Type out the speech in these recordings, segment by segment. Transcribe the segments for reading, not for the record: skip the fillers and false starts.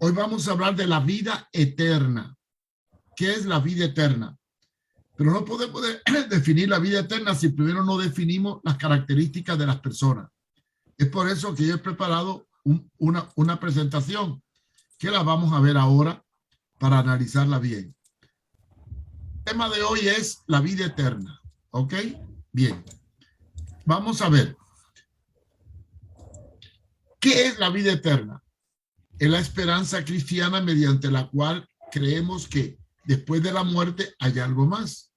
Hoy vamos a hablar de la vida eterna. ¿Qué es la vida eterna? Pero no podemos definir la vida eterna si primero no definimos las características de las personas. Es por eso que yo he preparado una presentación que la vamos a ver ahora para analizarla bien. El tema de hoy es la vida eterna. ¿Ok? Bien. Vamos a ver. ¿Qué es la vida eterna? Es la esperanza cristiana mediante la cual creemos que después de la muerte hay algo más.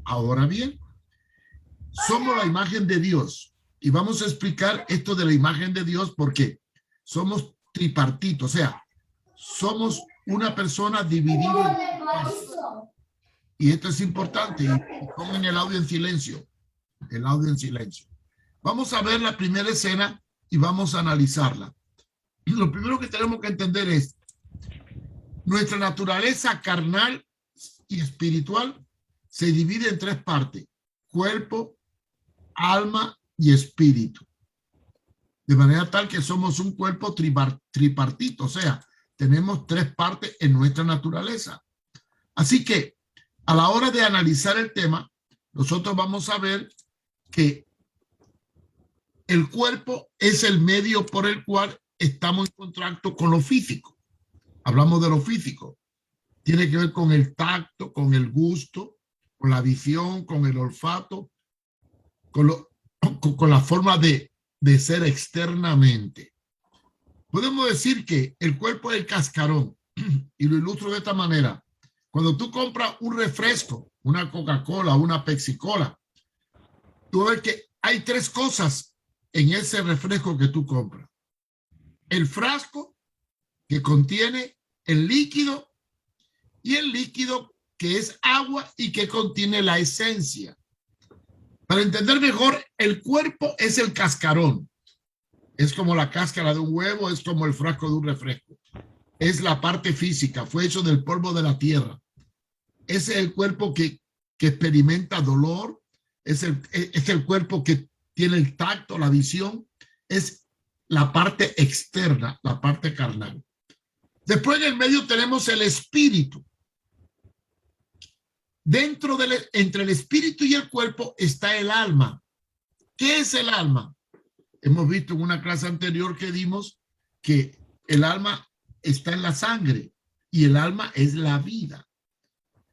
Ahora bien, somos la imagen de Dios y vamos a explicar esto de la imagen de Dios porque somos tripartitos, o sea, somos una persona dividida en partes. Y esto es importante y pongan el audio en silencio, Vamos a ver la primera escena y vamos a analizarla. Lo primero que tenemos que entender es nuestra naturaleza carnal y espiritual se divide en tres partes: cuerpo, alma y espíritu. De manera tal que somos un cuerpo tripartito, o sea, tenemos tres partes en nuestra naturaleza. Así que a la hora de analizar el tema, nosotros vamos a ver que el cuerpo es el medio por el cual estamos en contacto con lo físico. Hablamos de lo físico. Tiene que ver con el tacto, con el gusto, con la visión, con el olfato, con la forma de ser externamente. Podemos decir que el cuerpo es el cascarón y lo ilustro de esta manera. Cuando tú compras un refresco, una Coca-Cola, una Pepsi-Cola, tú ves que hay tres cosas en ese refresco que tú compras. El frasco que contiene el líquido y el líquido que es agua y que contiene la esencia. Para entender mejor, el cuerpo es el cascarón. Es como la cáscara de un huevo, es como el frasco de un refresco. Es la parte física, fue hecho del polvo de la tierra. Es el cuerpo que experimenta dolor, es el cuerpo que tiene el tacto, la visión, es la parte externa, la parte carnal. Después en el medio tenemos el espíritu. Entre el espíritu y el cuerpo está el alma. ¿Qué es el alma? Hemos visto en una clase anterior que dimos que el alma está en la sangre y el alma es la vida.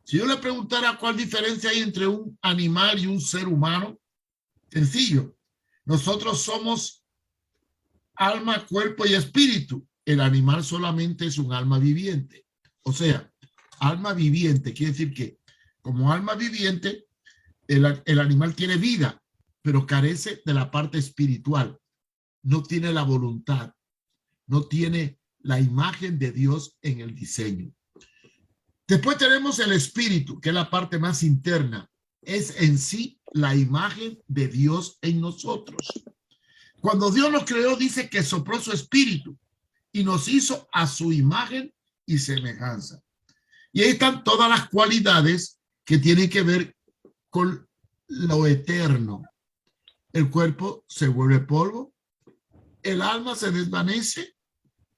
Si yo le preguntara cuál diferencia hay entre un animal y un ser humano, sencillo. Nosotros somos alma, cuerpo y espíritu. El animal solamente es un alma viviente. O sea, alma viviente quiere decir que como alma viviente, el animal tiene vida, pero carece de la parte espiritual. No tiene la voluntad, no tiene la imagen de Dios en el diseño. Después tenemos el espíritu, que es la parte más interna. Es en sí la imagen de Dios en nosotros. Cuando Dios nos creó, dice que sopló su espíritu y nos hizo a su imagen y semejanza. Y ahí están todas las cualidades que tienen que ver con lo eterno. El cuerpo se vuelve polvo, el alma se desvanece,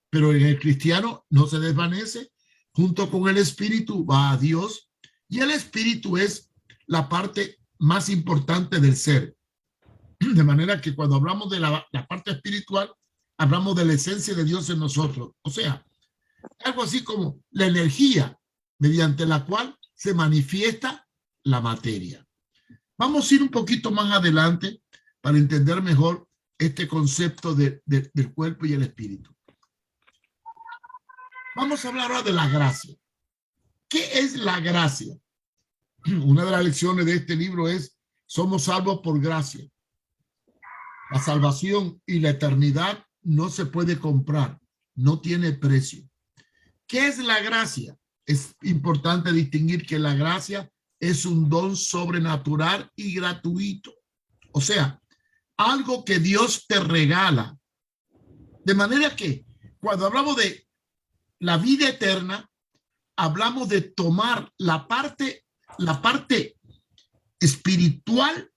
pero en el cristiano no se desvanece. Junto con el espíritu va a Dios y el espíritu es la parte más importante del ser. De manera que cuando hablamos de la parte espiritual, hablamos de la esencia de Dios en nosotros. O sea, algo así como la energía mediante la cual se manifiesta la materia. Vamos a ir un poquito más adelante para entender mejor este concepto del cuerpo y el espíritu. Vamos a hablar ahora de la gracia. ¿Qué es la gracia? Una de las lecciones de este libro es: somos salvos por gracia. La salvación y la eternidad no se puede comprar, no tiene precio. ¿Qué es la gracia? Es importante distinguir que la gracia es un don sobrenatural y gratuito. O sea, algo que Dios te regala. De manera que cuando hablamos de la vida eterna, hablamos de tomar la parte espiritual,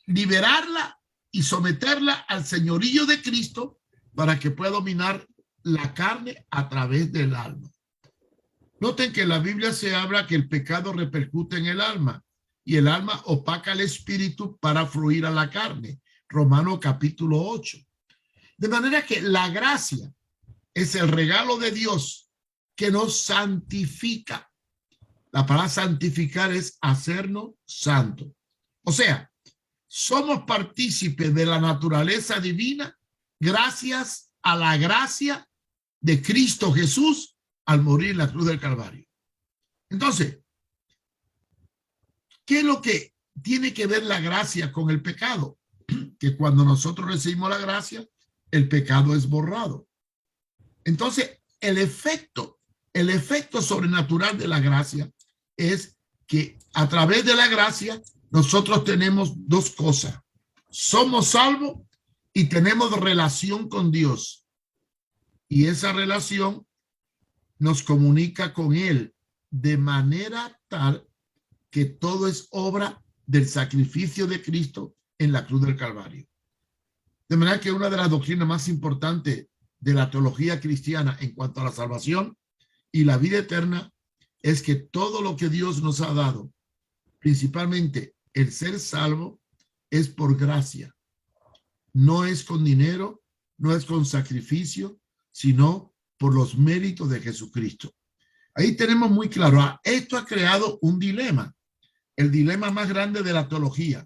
liberarla y someterla al señorío de Cristo para que pueda dominar la carne a través del alma. Noten que en la Biblia se habla que el pecado repercute en el alma y el alma opaca el espíritu para fluir a la carne. Romanos capítulo 8. De manera que la gracia es el regalo de Dios que nos santifica. La palabra santificar es hacernos santos. O sea, somos partícipes de la naturaleza divina gracias a la gracia de Cristo Jesús al morir en la cruz del Calvario. Entonces, ¿qué es lo que tiene que ver la gracia con el pecado? Que cuando nosotros recibimos la gracia, el pecado es borrado. Entonces, el efecto sobrenatural de la gracia es que a través de la gracia nosotros tenemos dos cosas. Somos salvos y tenemos relación con Dios. Y esa relación nos comunica con Él de manera tal que todo es obra del sacrificio de Cristo en la cruz del Calvario. De manera que una de las doctrinas más importantes de la teología cristiana en cuanto a la salvación y la vida eterna es que todo lo que Dios nos ha dado, principalmente el ser salvo, es por gracia. No es con dinero, no es con sacrificio, sino por los méritos de Jesucristo. Ahí tenemos muy claro, esto ha creado un dilema, el dilema más grande de la teología.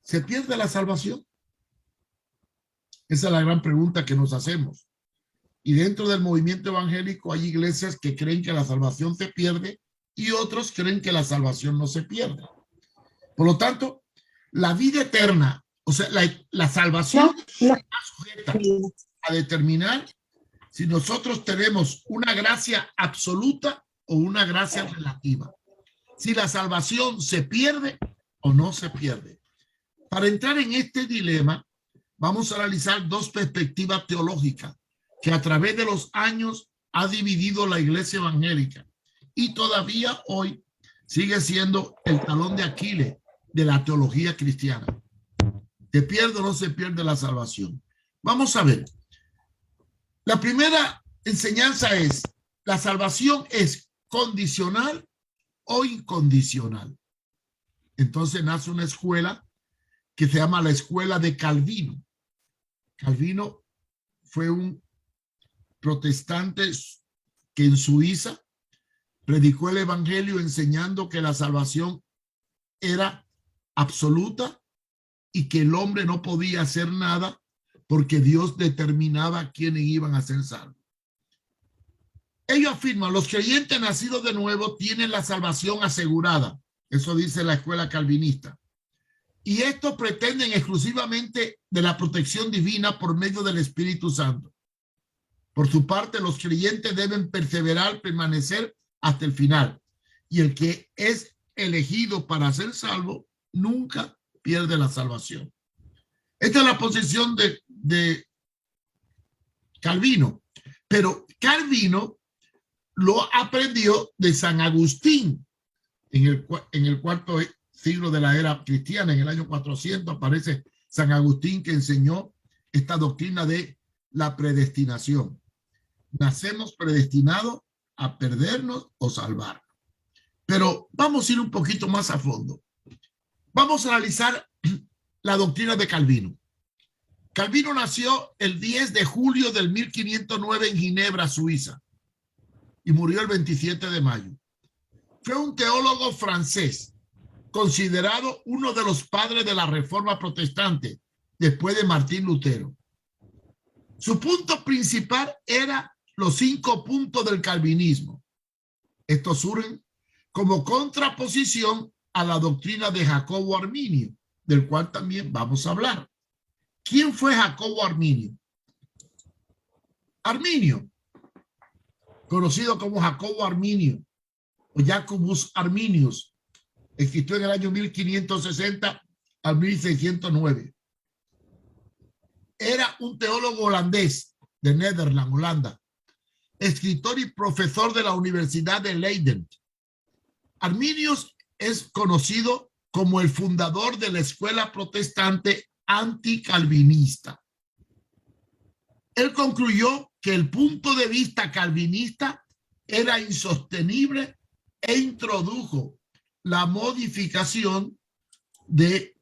¿Se pierde la salvación? Esa es la gran pregunta que nos hacemos. Y dentro del movimiento evangélico hay iglesias que creen que la salvación se pierde y otros creen que la salvación no se pierde. Por lo tanto, la vida eterna, o sea, la salvación está sujeta a determinar si nosotros tenemos una gracia absoluta o una gracia relativa. Si la salvación se pierde o no se pierde. Para entrar en este dilema, vamos a analizar dos perspectivas teológicas que a través de los años ha dividido la iglesia evangélica y todavía hoy sigue siendo el talón de Aquiles de la teología cristiana. ¿Se pierde o no se pierde la salvación? Vamos a ver. La primera enseñanza es, ¿la salvación es condicional o incondicional? Entonces nace una escuela que se llama la escuela de Calvino. Calvino fue un protestante que en Suiza predicó el evangelio enseñando que la salvación era absoluta y que el hombre no podía hacer nada porque Dios determinaba quiénes iban a ser salvos. Ellos afirman, los creyentes nacidos de nuevo tienen la salvación asegurada. Eso dice la escuela calvinista. Y estos pretenden exclusivamente de la protección divina por medio del Espíritu Santo. Por su parte, los creyentes deben perseverar, permanecer hasta el final. Y el que es elegido para ser salvo nunca pierde la salvación. Esta es la posición de Calvino. Pero Calvino lo aprendió de San Agustín en el cuarto siglo de la era cristiana. En el año 400 aparece San Agustín, que enseñó esta doctrina de la predestinación. Nacemos predestinados a perdernos o salvarnos. Pero vamos a ir un poquito más a fondo. Vamos a analizar la doctrina de Calvino. Calvino nació el 10 de julio del 1509 en Ginebra, Suiza, y murió el 27 de mayo. Fue un teólogo francés, considerado uno de los padres de la Reforma Protestante, después de Martín Lutero. Su punto principal era los 5 puntos del calvinismo. Estos surgen como contraposición a la doctrina de Jacobo Arminio, del cual también vamos a hablar. ¿Quién fue Jacobo Arminio? Arminio, conocido como Jacobo Arminio o Jacobus Arminius, existió en el año 1560 al 1609. Era un teólogo holandés de Nederland, Holanda, escritor y profesor de la Universidad de Leiden. Arminius es conocido como el fundador de la escuela protestante anticalvinista. Él concluyó que el punto de vista calvinista era insostenible e introdujo la modificación de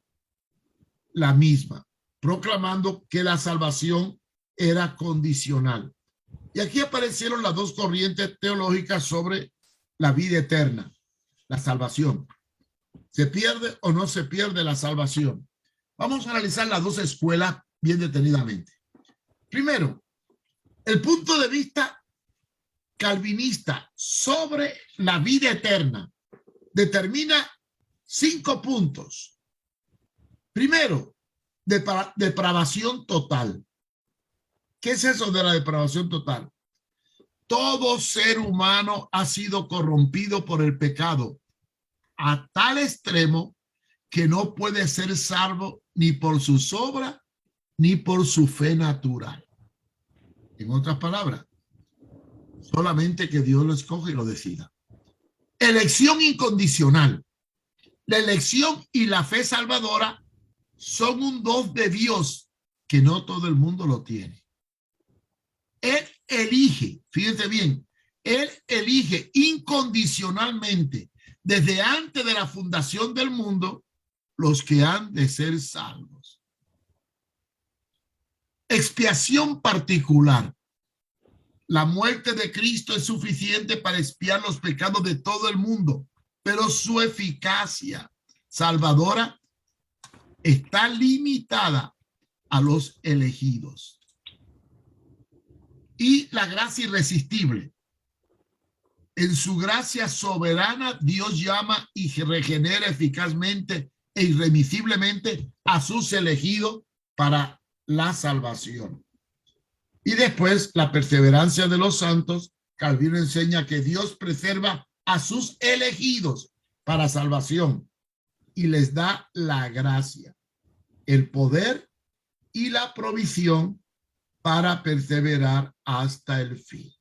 la misma, proclamando que la salvación era condicional. Y aquí aparecieron las dos corrientes teológicas sobre la vida eterna, la salvación. ¿Se pierde o no se pierde la salvación? Vamos a analizar las dos escuelas bien detenidamente. Primero, el punto de vista calvinista sobre la vida eterna determina 5 puntos. Primero, depravación total. ¿Qué es eso de la depravación total? Todo ser humano ha sido corrompido por el pecado a tal extremo que no puede ser salvo ni por sus obras ni por su fe natural. En otras palabras, solamente que Dios lo escoge y lo decida. Elección incondicional. La elección y la fe salvadora son un don de Dios que no todo el mundo lo tiene. Él elige, fíjense bien, Él elige incondicionalmente desde antes de la fundación del mundo los que han de ser salvos. Expiación particular. La muerte de Cristo es suficiente para expiar los pecados de todo el mundo, pero su eficacia salvadora está limitada a los elegidos. Y la gracia irresistible. En su gracia soberana, Dios llama y regenera eficazmente e irremisiblemente a sus elegidos para la salvación. Y después, la perseverancia de los santos. Calvino enseña que Dios preserva a sus elegidos para salvación y les da la gracia, el poder y la provisión para perseverar hasta el fin.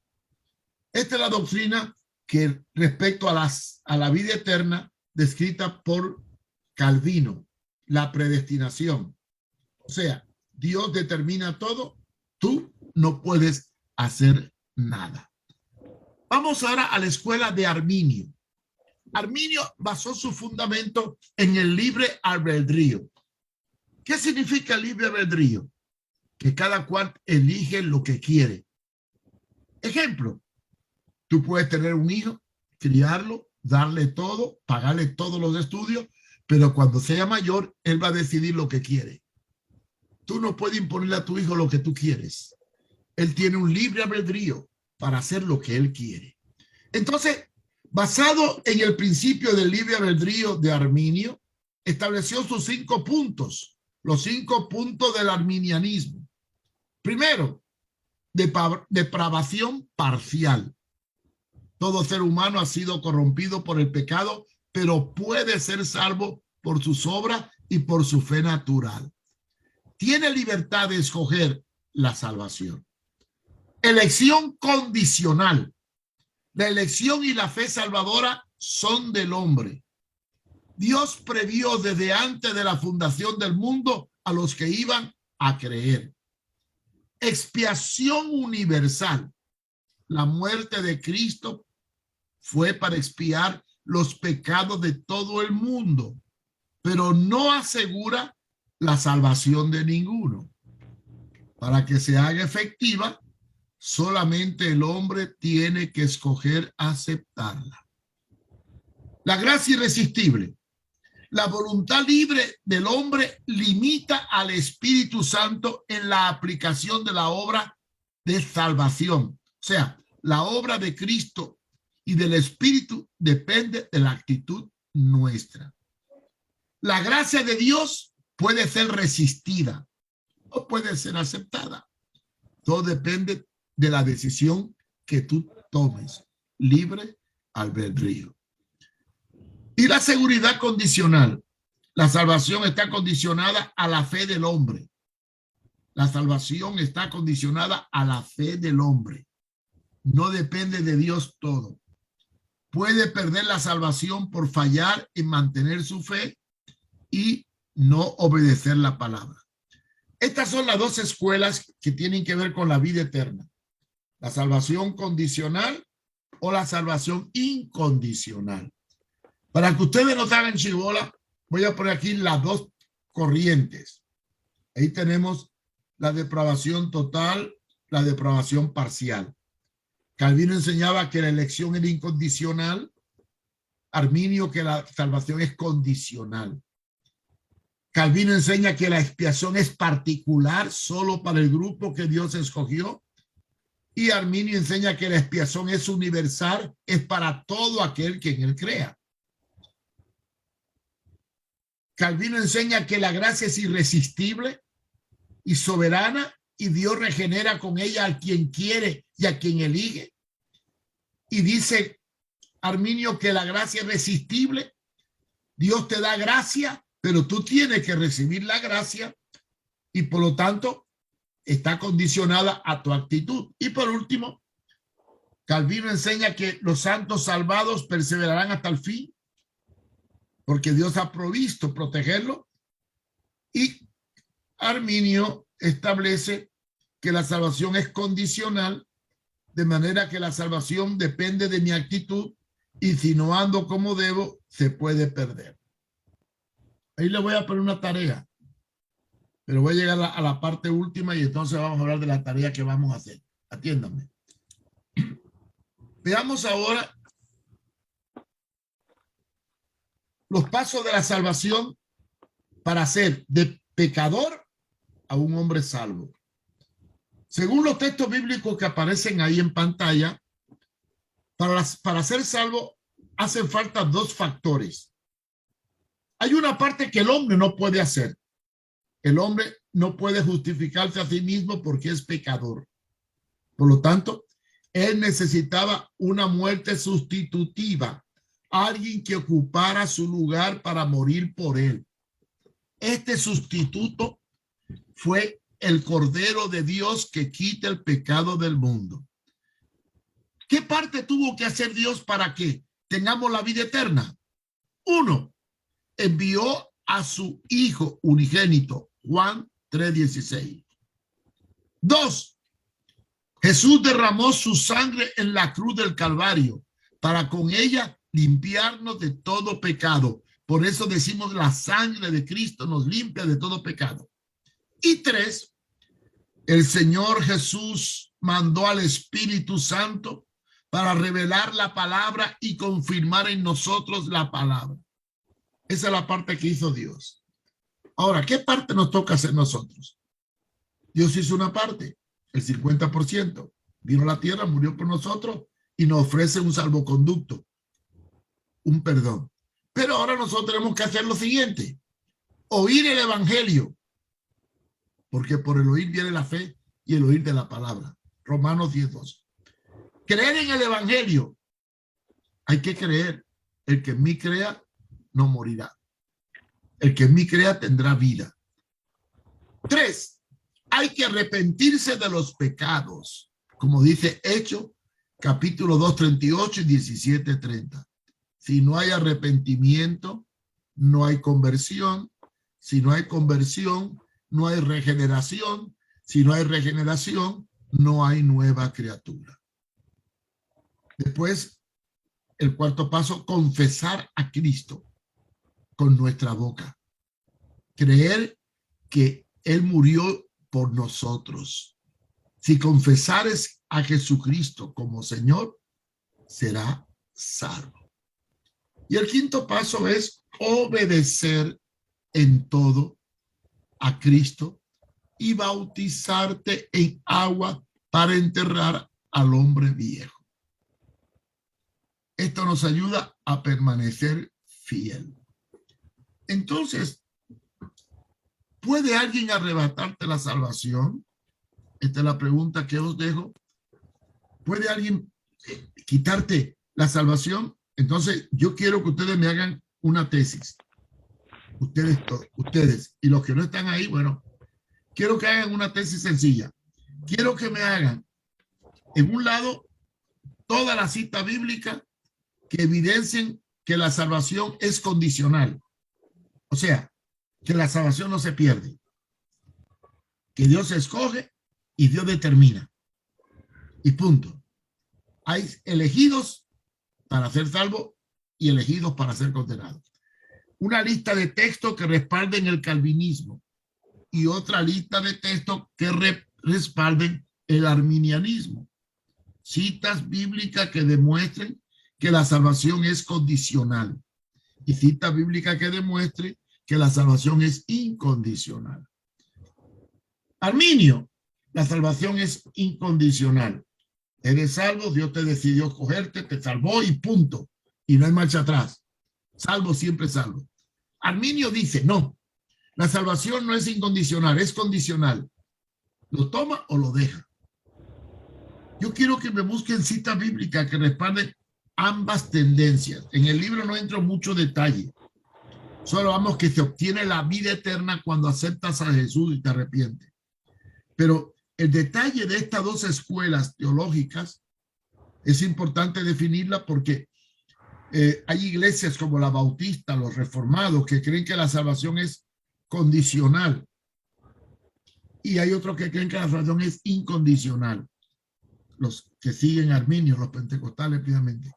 Esta es la doctrina que respecto a la vida eterna descrita por Calvino, la predestinación. O sea, Dios determina todo, tú no puedes hacer nada. Vamos ahora a la escuela de Arminio. Arminio basó su fundamento en el libre albedrío. ¿Qué significa el libre albedrío? Que cada cual elige lo que quiere. Ejemplo, tú puedes tener un hijo, criarlo, darle todo, pagarle todos los estudios, pero cuando sea mayor, él va a decidir lo que quiere. Tú no puedes imponerle a tu hijo lo que tú quieres. Él tiene un libre albedrío para hacer lo que él quiere. Entonces, basado en el principio del libre albedrío de Arminio, estableció sus 5 puntos, los 5 puntos del arminianismo. Primero, depravación parcial. Todo ser humano ha sido corrompido por el pecado, pero puede ser salvo por sus obras y por su fe natural. Tiene libertad de escoger la salvación. Elección condicional. La elección y la fe salvadora son del hombre. Dios previó desde antes de la fundación del mundo a los que iban a creer. Expiación universal. La muerte de Cristo fue para expiar los pecados de todo el mundo, pero no asegura la salvación de ninguno. Para que se haga efectiva, solamente el hombre tiene que escoger aceptarla. La gracia irresistible. La voluntad libre del hombre limita al Espíritu Santo en la aplicación de la obra de salvación. O sea, la obra de Cristo y del Espíritu depende de la actitud nuestra. La gracia de Dios puede ser resistida o puede ser aceptada. Todo depende de la decisión que tú tomes. Libre albedrío. Y la seguridad condicional. La salvación está condicionada a la fe del hombre. La salvación está condicionada a la fe del hombre. No depende de Dios todo. Puede perder la salvación por fallar en mantener su fe y no obedecer la palabra. Estas son las dos escuelas que tienen que ver con la vida eterna. La salvación condicional o la salvación incondicional. Para que ustedes no se hagan chibola, voy a poner aquí las dos corrientes. Ahí tenemos la depravación total, la depravación parcial. Calvino enseñaba que la elección era incondicional. Arminio que la salvación es condicional. Calvino enseña que la expiación es particular solo para el grupo que Dios escogió. Y Arminio enseña que la expiación es universal, es para todo aquel que en él crea. Calvino enseña que la gracia es irresistible y soberana y Dios regenera con ella a quien quiere y a quien elige. Y dice Arminio que la gracia es resistible. Dios te da gracia, pero tú tienes que recibir la gracia y por lo tanto está condicionada a tu actitud. Y por último, Calvino enseña que los santos salvados perseverarán hasta el fin porque Dios ha provisto protegerlo. Y Arminio establece que la salvación es condicional, de manera que la salvación depende de mi actitud y si no ando como debo, se puede perder. Ahí le voy a poner una tarea, pero voy a llegar a la parte última y entonces vamos a hablar de la tarea que vamos a hacer. Atiéndanme. Veamos ahora los pasos de la salvación para hacer de pecador a un hombre salvo. Según los textos bíblicos que aparecen ahí en pantalla, para ser salvo hacen falta dos factores. Hay una parte que el hombre no puede hacer. El hombre no puede justificarse a sí mismo porque es pecador. Por lo tanto, él necesitaba una muerte sustitutiva, alguien que ocupara su lugar para morir por él. Este sustituto fue el Cordero de Dios que quita el pecado del mundo. ¿Qué parte tuvo que hacer Dios para que tengamos la vida eterna? Uno, envió a su Hijo unigénito, Juan 3:16. Dos, Jesús derramó su sangre en la cruz del Calvario para con ella limpiarnos de todo pecado. Por eso decimos la sangre de Cristo nos limpia de todo pecado. Y tres, el Señor Jesús mandó al Espíritu Santo para revelar la palabra y confirmar en nosotros la palabra. Esa es la parte que hizo Dios. Ahora, ¿qué parte nos toca hacer nosotros? Dios hizo una parte, el 50%. Vino a la tierra, murió por nosotros y nos ofrece un salvoconducto, un perdón. Pero ahora nosotros tenemos que hacer lo siguiente: oír el evangelio, porque por el oír viene la fe y el oír de la palabra. Romanos 10:2. Creer en el evangelio. Hay que creer. El que en mí crea no morirá. El que en mí crea tendrá vida. 3. Hay que arrepentirse de los pecados, como dice Hechos, capítulo 2:38 y 17:30. Si no hay arrepentimiento, no hay conversión. Si no hay conversión, no hay regeneración. Si no hay regeneración, no hay nueva criatura. Después, el cuarto paso, confesar a Cristo con nuestra boca. Creer que Él murió por nosotros. Si confesares a Jesucristo como Señor, será salvo. Y el quinto paso es obedecer en todo a Cristo y bautizarte en agua para enterrar al hombre viejo. Esto nos ayuda a permanecer fiel. Entonces, ¿puede alguien arrebatarte la salvación? Esta es la pregunta que os dejo. ¿Puede alguien quitarte la salvación? Entonces, yo quiero que ustedes me hagan una tesis. Ustedes y los que no están ahí, bueno, quiero que hagan una tesis sencilla. Quiero que me hagan, en un lado, toda la cita bíblica que evidencien que la salvación es condicional. O sea, que la salvación no se pierde. que Dios escoge y Dios determina. Y punto. Hay elegidos para ser salvos y elegidos para ser condenados. Una lista de textos que respalden el calvinismo y otra lista de textos que respalden el arminianismo. Citas bíblicas que demuestren que la salvación es condicional y citas bíblicas que demuestren que la salvación es incondicional. Arminio, la salvación es incondicional. Eres salvo, Dios te decidió escogerte, te salvó y punto. Y no hay marcha atrás. Salvo, siempre salvo. Arminio dice, no, la salvación no es incondicional, es condicional. ¿Lo toma o lo deja? Yo quiero que me busquen citas bíblicas que respalden ambas tendencias. En el libro no entro en mucho detalle. Solo vamos que se obtiene la vida eterna cuando aceptas a Jesús y te arrepientes. Pero el detalle de estas dos escuelas teológicas es importante definirla porque hay iglesias como la Bautista, los reformados, que creen que la salvación es condicional. Y hay otros que creen que la salvación es incondicional. Los que siguen Arminio, los pentecostales, precisamente.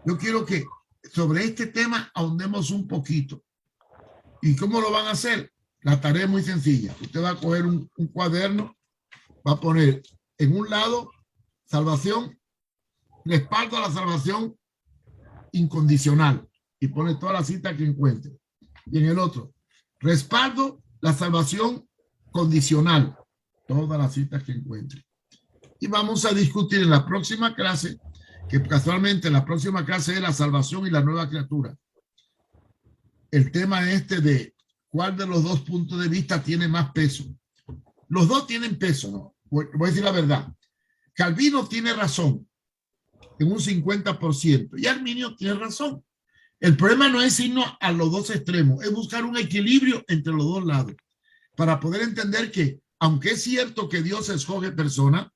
Yo quiero que sobre este tema ahondemos un poquito. ¿Y cómo lo van a hacer? La tarea es muy sencilla. Usted va a coger un cuaderno, va a poner en un lado salvación, respaldo a la salvación incondicional y pone todas las citas que encuentre. Y en el otro, respaldo la salvación condicional, todas las citas que encuentre. Y vamos a discutir en la próxima clase, que casualmente la próxima clase es la salvación y la nueva criatura. El tema de cuál de los dos puntos de vista tiene más peso. Los dos tienen peso, ¿no? Voy a decir la verdad. Calvino tiene razón en un 50% y Arminio tiene razón. El problema no es irnos a los dos extremos, es buscar un equilibrio entre los dos lados para poder entender que, aunque es cierto que Dios escoge personas,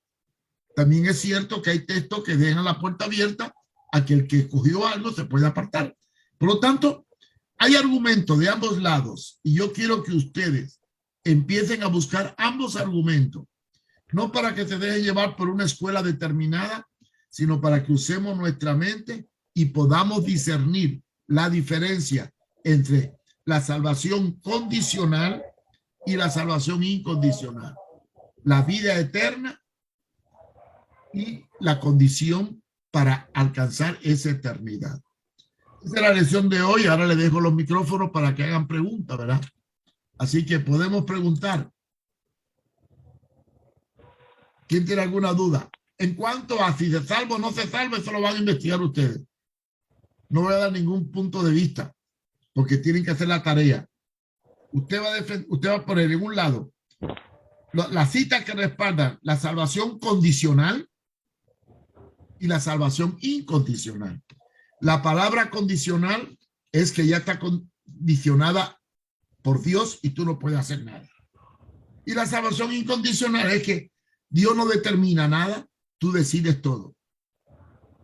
también es cierto que hay textos que dejan la puerta abierta a que el que escogió algo se pueda apartar. Por lo tanto, hay argumentos de ambos lados y yo quiero que ustedes empiecen a buscar ambos argumentos, no para que se dejen llevar por una escuela determinada, sino para que usemos nuestra mente y podamos discernir la diferencia entre la salvación condicional y la salvación incondicional, la vida eterna y la condición para alcanzar esa eternidad. Esa es la lección de hoy. Ahora le dejo los micrófonos para que hagan preguntas, ¿verdad? Así que podemos preguntar. ¿Quién tiene alguna duda? En cuanto a si se salva o no se salva, eso lo van a investigar ustedes. No voy a dar ningún punto de vista, porque tienen que hacer la tarea. Usted va a poner en un lado las citas que respaldan la salvación condicional y la salvación incondicional. La palabra condicional es que ya está condicionada por Dios y tú no puedes hacer nada. Y la salvación incondicional es que Dios no determina nada, tú decides todo.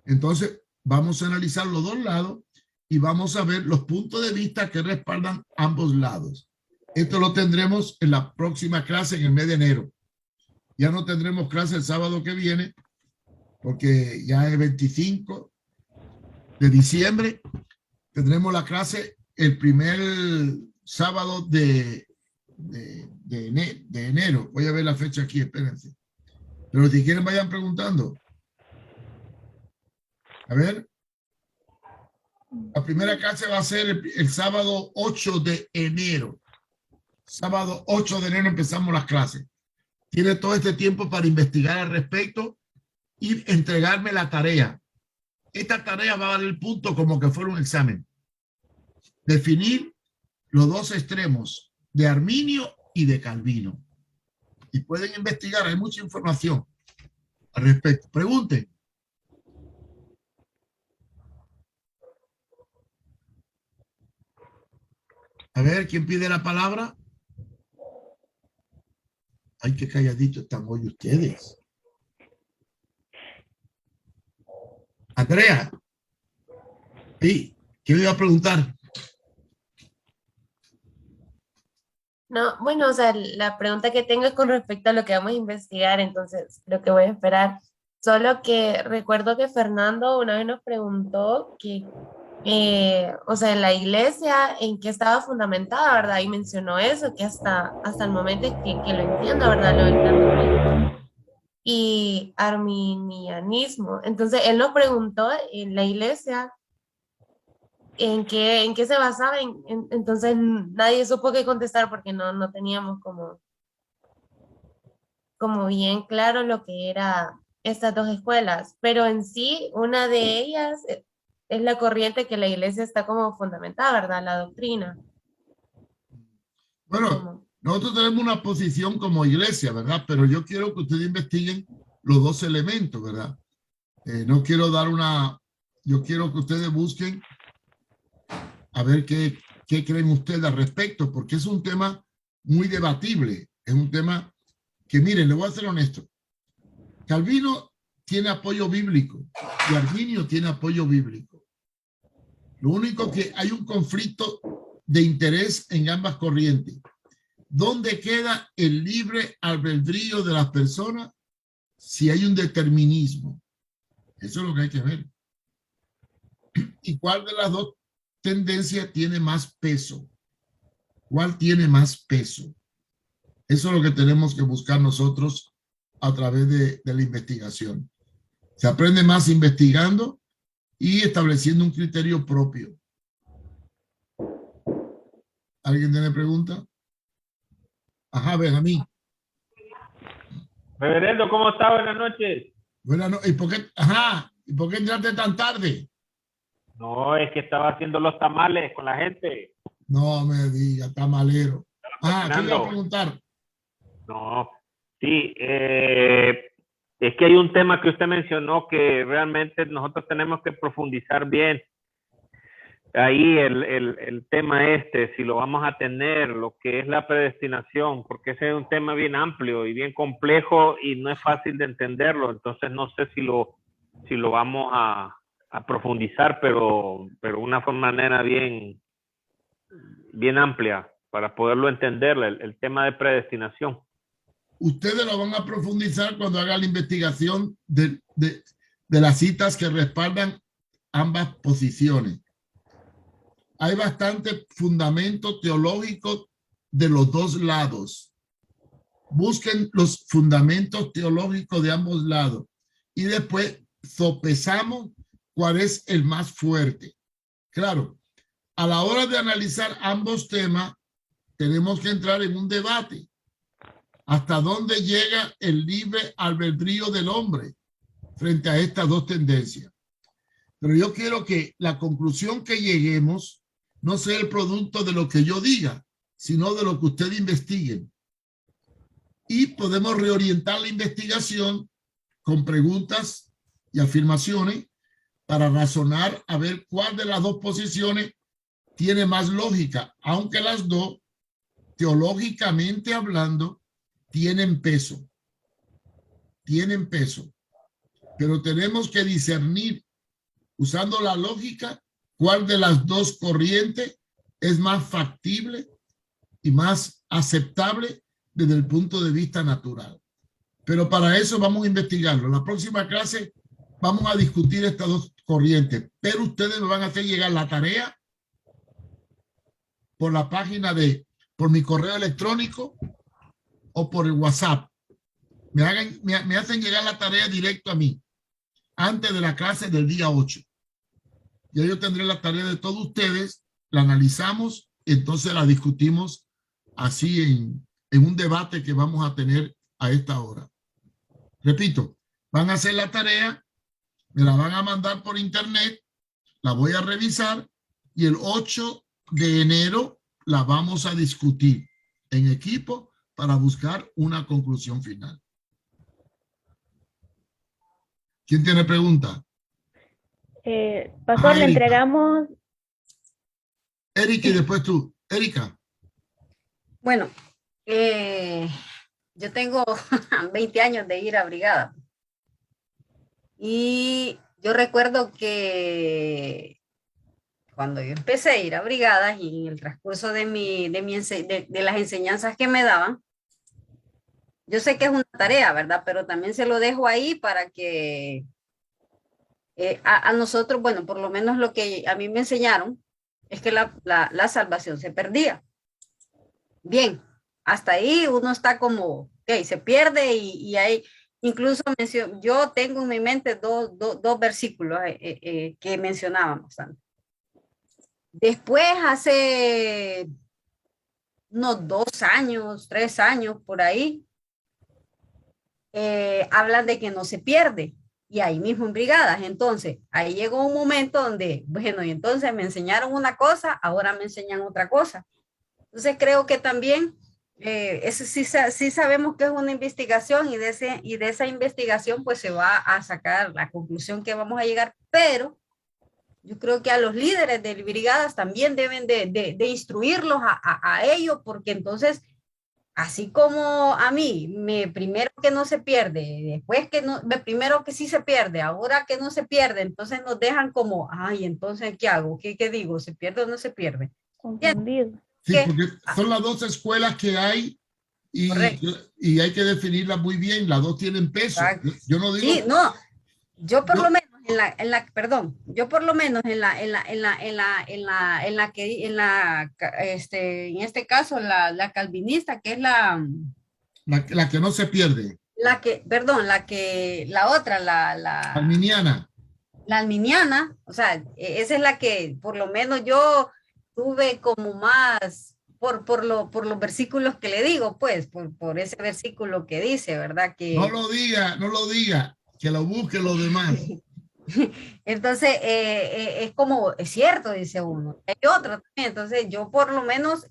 Entonces, vamos a analizar los dos lados y vamos a ver los puntos de vista que respaldan ambos lados. Esto lo tendremos en la próxima clase en el mes de enero. Ya no tendremos clase el sábado que viene, porque ya es 25 de diciembre. Tendremos la clase el primer sábado de enero. Voy a ver la fecha aquí, espérense. Pero si quieren vayan preguntando. A ver. La primera clase va a ser el sábado 8 de enero. Sábado 8 de enero empezamos las clases. Tiene todo este tiempo para investigar al respecto y entregarme la tarea. Esta tarea va a dar el punto como que fuera un examen. Definir los dos extremos de Arminio y de Calvino. Y pueden investigar, hay mucha información al respecto. Pregunten. A ver, ¿quién pide la palabra? Ay, qué calladitos están hoy ustedes. Andrea. Sí, ¿qué me iba a preguntar? No, bueno, o sea, la pregunta que tengo es con respecto a lo que vamos a investigar, entonces lo que voy a esperar. Solo que recuerdo que Fernando una vez nos preguntó que, o sea, en la iglesia, en qué estaba fundamentada, ¿verdad? Y mencionó eso, que hasta el momento es que lo entiendo, ¿verdad? Lo del termodinamismo y arminianismo. Entonces, él nos preguntó en la iglesia en qué se basaba, entonces nadie supo qué contestar porque no teníamos como bien claro lo que era estas dos escuelas, pero en sí, una de ellas es la corriente que la iglesia está como fundamentada, ¿verdad? La doctrina. ¿O Bueno, cómo? nosotros tenemos una posición como iglesia, ¿verdad? Pero yo quiero que ustedes investiguen los dos elementos, ¿verdad? No quiero dar una, yo quiero que ustedes busquen a ver qué creen ustedes al respecto, porque es un tema muy debatible, es un tema que, miren, le voy a ser honesto, Calvino tiene apoyo bíblico y Arminio tiene apoyo bíblico. Lo único que hay un conflicto de interés en ambas corrientes. ¿Dónde queda el libre albedrío de las personas si hay un determinismo? Eso es lo que hay que ver. ¿Y cuál de las dos tendencias tiene más peso? ¿Cuál tiene más peso? Eso es lo que tenemos que buscar nosotros a través de la investigación. Se aprende más investigando y estableciendo un criterio propio. ¿Alguien tiene pregunta? Ajá, ven a mí. Reverendo, ¿cómo está? Buenas noches. Bueno, no, ¿y por qué? Ajá, ¿y por qué entraste tan tarde? No, es que estaba haciendo los tamales con la gente. No me diga, tamalero. Ah, ¿qué le iba a Cocinando. preguntar? No, sí, es que hay un tema que usted mencionó que realmente nosotros tenemos que profundizar bien. Ahí el tema si lo vamos a tener, lo que es la predestinación, porque ese es un tema bien amplio y bien complejo y no es fácil de entenderlo. Entonces no sé si lo vamos a profundizar, pero una manera bien amplia para poderlo entender, el tema de predestinación. Ustedes lo van a profundizar cuando haga la investigación de las citas que respaldan ambas posiciones. Hay bastante fundamento teológico de los dos lados. Busquen los fundamentos teológicos de ambos lados y después sopesamos cuál es el más fuerte. Claro, a la hora de analizar ambos temas, tenemos que entrar en un debate. ¿Hasta dónde llega el libre albedrío del hombre frente a estas dos tendencias? Pero yo quiero que la conclusión que lleguemos no sea el producto de lo que yo diga, sino de lo que ustedes investiguen. Y podemos reorientar la investigación con preguntas y afirmaciones para razonar a ver cuál de las dos posiciones tiene más lógica, aunque las dos, teológicamente hablando, tienen peso. Tienen peso. Pero tenemos que discernir, usando la lógica, cuál de las dos corrientes es más factible y más aceptable desde el punto de vista natural. Pero para eso vamos a investigarlo. En la próxima clase vamos a discutir estas dos corrientes, pero ustedes me van a hacer llegar la tarea por la página por mi correo electrónico o por el WhatsApp. Me hacen llegar la tarea directo a mí antes de la clase del día 8. Ya yo tendré la tarea de todos ustedes, la analizamos, entonces la discutimos así en un debate que vamos a tener a esta hora. Repito, van a hacer la tarea, me la van a mandar por internet, la voy a revisar y el 8 de enero la vamos a discutir en equipo para buscar una conclusión final. ¿Quién tiene pregunta? Pastor, le Erika. entregamos. Erika y después tú. Erika. Bueno, yo tengo 20 años de ir a brigada y yo recuerdo que cuando yo empecé a ir a brigadas y en el transcurso de las enseñanzas que me daban, yo sé que es una tarea, ¿verdad? Pero también se lo dejo ahí para que a nosotros, bueno, por lo menos lo que a mí me enseñaron es que la salvación se perdía. Bien, hasta ahí uno está como, ok, se pierde y hay, incluso yo tengo en mi mente dos versículos que mencionábamos antes. Después, hace unos 2 años, 3 años, por ahí, hablan de que no se pierde. Y ahí mismo en brigadas. Entonces, ahí llegó un momento donde, bueno, y entonces me enseñaron una cosa, ahora me enseñan otra cosa. Entonces, creo que también, eso sí sabemos que es una investigación y de esa investigación pues se va a sacar la conclusión que vamos a llegar, pero yo creo que a los líderes de brigadas también deben de instruirlos a ello, porque entonces, así como a mí, primero que no se pierde, después que no, primero que sí se pierde, ahora que no se pierde, entonces nos dejan como, ay, entonces, ¿qué hago? ¿Qué digo? ¿Se pierde o no se pierde? Confundido. Sí, porque son las 2 escuelas que hay y hay que definirlas muy bien. Las dos tienen peso. Exacto. Yo no digo... Sí, no, yo por lo menos yo por lo menos en este caso, la calvinista, que es la que no se pierde. la otra, Arminiana. La arminiana, o sea, esa es la que por lo menos yo tuve como más por los versículos que le digo, pues, por ese versículo que dice, ¿verdad? Que no lo diga, que lo busque los demás. entonces, es como, es cierto, dice uno. Hay otro también. Entonces, yo por lo menos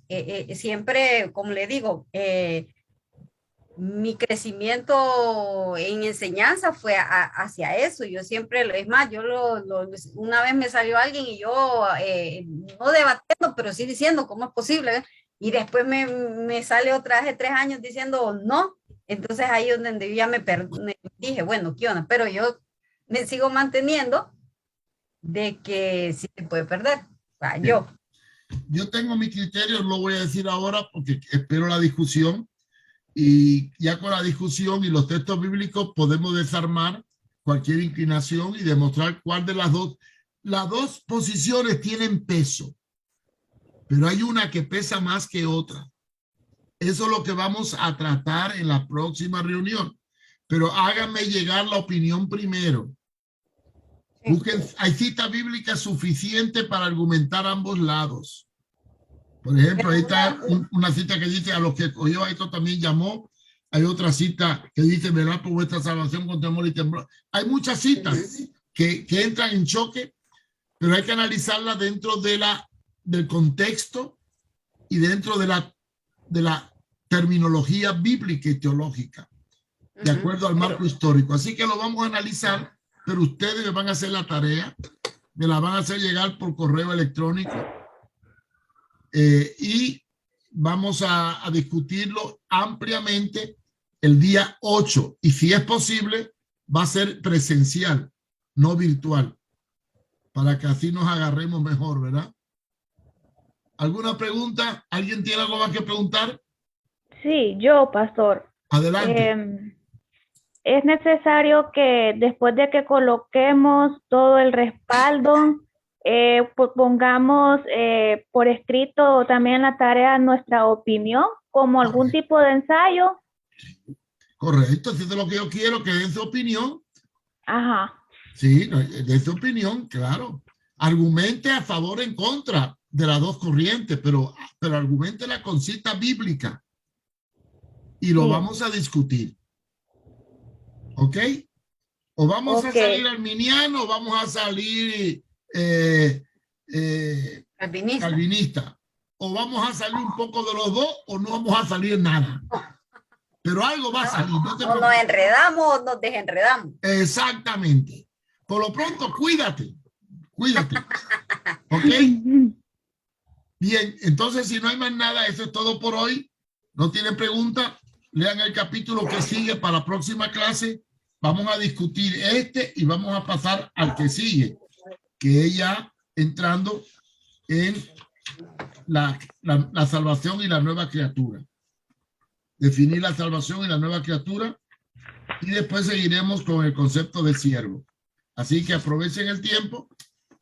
siempre, como le digo, mi crecimiento en enseñanza fue hacia eso. Yo siempre, es más, una vez me salió alguien y yo, no debatiendo, pero sí diciendo cómo es posible. Y después me sale otra vez de 3 años diciendo no. Entonces ahí es donde yo ya me dije, bueno, ¿qué onda? Pero yo me sigo manteniendo de que sí se puede perder. O sea, yo tengo mi criterio, lo voy a decir ahora porque espero la discusión. Y ya con la discusión y los textos bíblicos podemos desarmar cualquier inclinación y demostrar cuál de las dos posiciones tienen peso, pero hay una que pesa más que otra. Eso es lo que vamos a tratar en la próxima reunión, pero háganme llegar la opinión primero. Busquen, hay cita bíblica suficiente para argumentar ambos lados. Por ejemplo, ahí está una cita que dice: a los que cogió esto también llamó. Hay otra cita que dice: verá por vuestra salvación con temor y temblor. Hay muchas citas que entran en choque, pero hay que analizarlas dentro del contexto y dentro de la terminología bíblica y teológica, de acuerdo al marco histórico. Así que lo vamos a analizar, pero ustedes me van a hacer la tarea, me la van a hacer llegar por correo electrónico. Y vamos a discutirlo ampliamente el día 8 y si es posible va a ser presencial, no virtual, para que así nos agarremos mejor, ¿verdad? ¿Alguna pregunta? ¿Alguien tiene algo más que preguntar? Sí, yo, pastor. Adelante. Es necesario que después de que coloquemos todo el respaldo, pongamos por escrito también la tarea nuestra opinión como algún tipo de ensayo. Correcto, eso es lo que yo quiero, que den su opinión. Ajá. Sí, den su opinión, claro. Argumente a favor o en contra de las dos corrientes, pero argumente la con cita bíblica y lo vamos a discutir. ¿Ok? O vamos a salir arminiano o vamos a salir calvinista, o vamos a salir un poco de los dos o no vamos a salir nada, pero algo va a salir. No nos enredamos o nos desenredamos. Exactamente. Por lo pronto, cuídate, ¿ok? Bien, entonces si no hay más nada, eso es todo por hoy. No tienen pregunta, lean el capítulo que sigue para la próxima clase. Vamos a discutir y vamos a pasar al que sigue, que es ya entrando en la salvación y la nueva criatura. Definir la salvación y la nueva criatura. Y después seguiremos con el concepto de siervo. Así que aprovechen el tiempo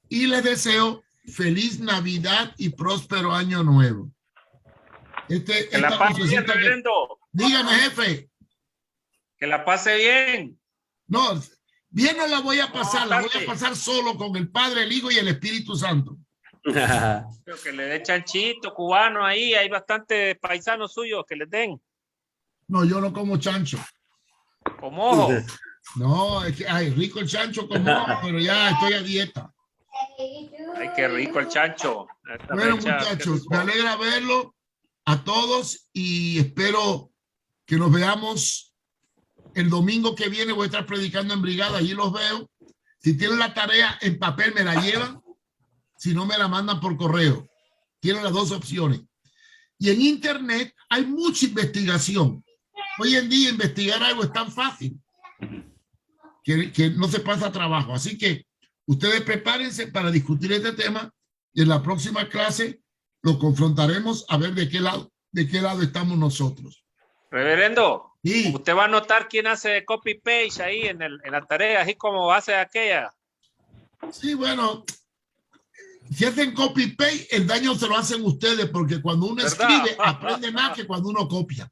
y les deseo feliz Navidad y próspero año nuevo. Que la pase bien, reverendo. Dígame, jefe. Que la pase bien. No, bien no la voy a pasar, No, la voy a pasar solo con el Padre, el Hijo y el Espíritu Santo. Pero que le dé chanchito cubano ahí, hay bastantes paisanos suyos que les den. No, yo no como chancho. Como ojo. No, es que hay rico el chancho como ojo, pero ya estoy a dieta. Ay, qué rico el chancho. Esta Bueno, fecha, qué muchachos, rico. me alegra verlo a todos y espero que nos veamos el domingo que viene. Voy a estar predicando en brigada, allí los veo. Si tienen la tarea en papel, me la llevan. Si no, me la mandan por correo. Tienen las dos opciones. Y en internet hay mucha investigación. Hoy en día investigar algo es tan fácil que no se pasa trabajo. Así que ustedes prepárense para discutir este tema y en la próxima clase lo confrontaremos a ver de qué lado estamos nosotros. Reverendo, Sí. usted va a notar quién hace copy paste ahí en la tarea, así como hace aquella. Sí, bueno, si hacen copy paste, el daño se lo hacen ustedes porque cuando uno ¿Verdad? escribe aprende más que cuando uno copia.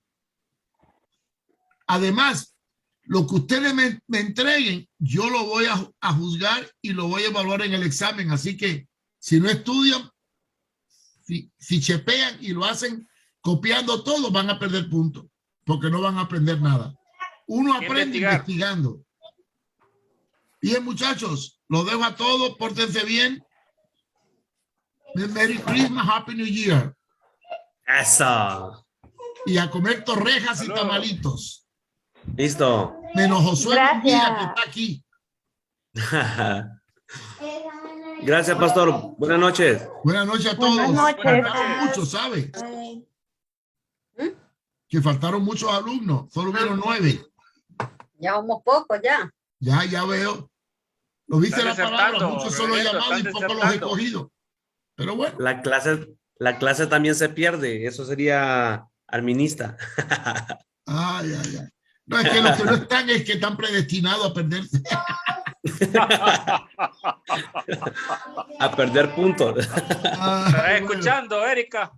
Además, lo que ustedes me entreguen, yo lo voy a juzgar y lo voy a evaluar en el examen. Así que si no estudian, si chepean y lo hacen copiando todo, van a perder puntos porque no van a aprender nada. Uno aprende investigando. Bien, muchachos, los dejo a todos. Pórtense bien. Merry Christmas, Happy New Year. Eso. Y a comer torrejas Saludos. y tamalitos. Listo. Menos Josué Gracias. Mira, que está aquí. Gracias, pastor. Buenas noches. Buenas noches a todos. Buenas noches. Faltaron muchos, ¿sabe? Ay. Que faltaron muchos alumnos. Solo hubieron 9. Ya somos pocos ya. Ya veo. Lo viste Están la palabra. desertando, Muchos solo he reverendo, llamado y están pocos los he desertando. cogido. Pero bueno. La clase también se pierde. Eso sería arminista. Ay. No, es que los que no están es que están predestinados a perderse. A perder puntos. ¿Estás escuchando, Erika?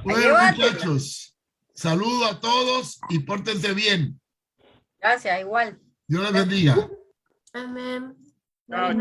Bueno, Llévate. muchachos. Saludos a todos y pórtense bien. Gracias, igual. Dios les bendiga. Amén. Chao, chao.